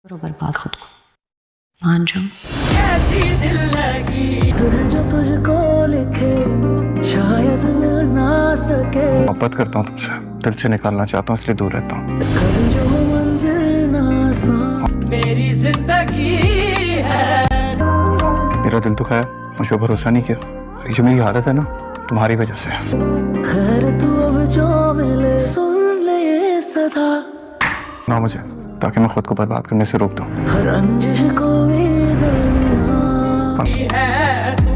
करो बर्बाद खुद को, मान जाओ। तुझे जो तुझको लिखे शायद मिल ना सके। मोहब्बत करता हूँ तुमसे, दिल से निकालना चाहता हूँ इसलिए दूर रहता हूँ। कभी जो मंजिल ना सा मेरी जिंदगी है। मेरा दिल दुखा है, मुझ पर भरोसा नहीं किया। ये जो मेरी हालत है ना, तुम्हारी वजह से। खैर तू अब जो मिले सुन ले ये सदा ना मुझे, ताकि मैं खुद को बर्बाद करने से रोक दूँ। हर रंजिश को भी दरमियां है तू।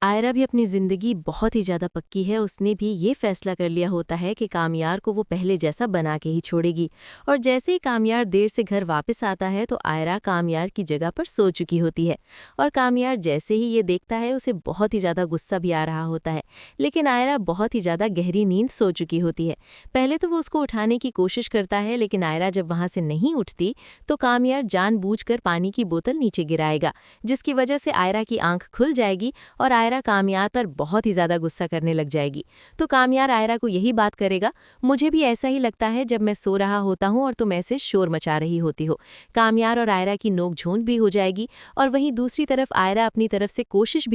आयरा भी अपनी ज़िंदगी बहुत ही ज़्यादा पक्की है। उसने भी ये फैसला कर लिया होता है कि कामयार को वो पहले जैसा बना के ही छोड़ेगी। और जैसे ही कामयार देर से घर वापस आता है तो आयरा कामयार की जगह पर सो चुकी होती है। और कामयार जैसे ही ये देखता है उसे बहुत ही ज़्यादा गुस्सा भी आ रहा होता है, लेकिन आयरा बहुत ही ज़्यादा गहरी नींद सो चुकी होती है। पहले तो वो उसको उठाने की कोशिश करता है, लेकिन आयरा जब वहाँ से नहीं उठती तो कामयार जानबूझकर पानी की बोतल नीचे गिराएगा, जिसकी वजह से आयरा की आंख खुल जाएगी और आयरा कामयार पर बहुत ही ज़्यादा गुस्सा करने लग जाएगी। तो कामयार आयरा को यही बात करेगा, मुझे भी ऐसा ही लगता है जब मैं सो रहा होता हूँ और तुम ऐसे शोर मचा रही होती हो। कामयार और आयरा की नोक-झोंक भी हो जाएगी और वहीं दूसरी तरफ आयरा अपनी तरफ से कोशिश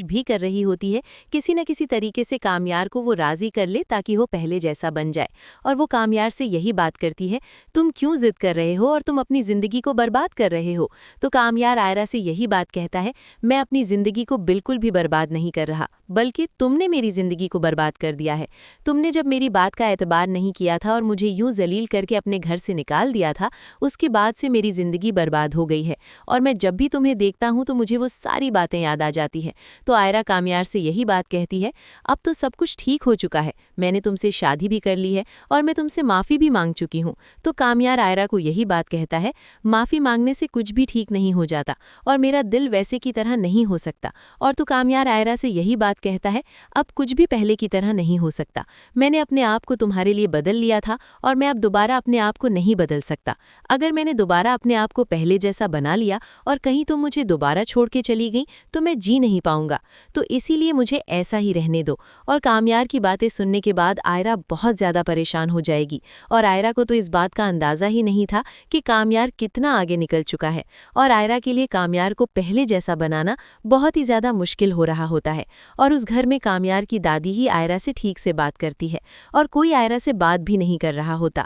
भी कर रही होती है किसी न किसी तरीके से कामयार को वो राज़ी कर ले ताकि वो पहले जैसा बन जाए। और वो कामयार से यही बात करती है, तुम क्यों जिद कर रहे हो और तुम अपनी ज़िंदगी को बर्बाद कर रहे हो। तो कामयार आयरा से यही बात कहता है, मैं अपनी ज़िंदगी को बिल्कुल भी बर्बाद नहीं कर रहा, बल्कि तुमने मेरी ज़िंदगी को बर्बाद कर दिया है। तुमने जब मेरी बात का एतबार नहीं किया था और मुझे यूं जलील करके अपने घर से निकाल दिया था, उसके बाद से मेरी ज़िंदगी बर्बाद हो गई है। और मैं जब भी तुम्हें देखता हूं तो मुझे वो सारी बातें याद आ जाती हैं। तो आयरा कामयार से यही बात कहती है, अब तो सब कुछ ठीक हो चुका है, मैंने तुमसे शादी भी कर ली है और मैं तुमसे माफ़ी भी मांग चुकी हूँ। तो कामयार आयरा को यही बात कहता है, माफ़ी मांगने से कुछ भी ठीक नहीं हो जाता और मेरा दिल वैसे की तरह नहीं हो सकता। और तो कामयार आयरा से यही बात कहता है, अब कुछ भी पहले की तरह नहीं हो सकता। मैंने अपने आप को तुम्हारे लिए बदल लिया था और मैं अब दोबारा अपने आप को नहीं बदल सकता। अगर मैंने दोबारा अपने आप को पहले जैसा बना लिया और कहीं तुम मुझे दोबारा छोड़ के चली गई तो मैं जी नहीं पाऊंगा, तो इसीलिए मुझे ऐसा ही रहने दो। और कामयार की बातें सुनने के बाद आयरा बहुत ज़्यादा परेशान हो जाएगी। और आयरा को तो इस बात का अंदाज़ा ही नहीं था कि कामयार कितना आगे निकल चुका है और आयरा के लिए कामयार को पहले जैसा बनाना बहुत ही ज़्यादा मुश्किल हो रहा होता है। और उस घर में कामयार की दादी ही आयरा से ठीक से बात करती है और कोई आयरा से बात भी नहीं कर रहा होता।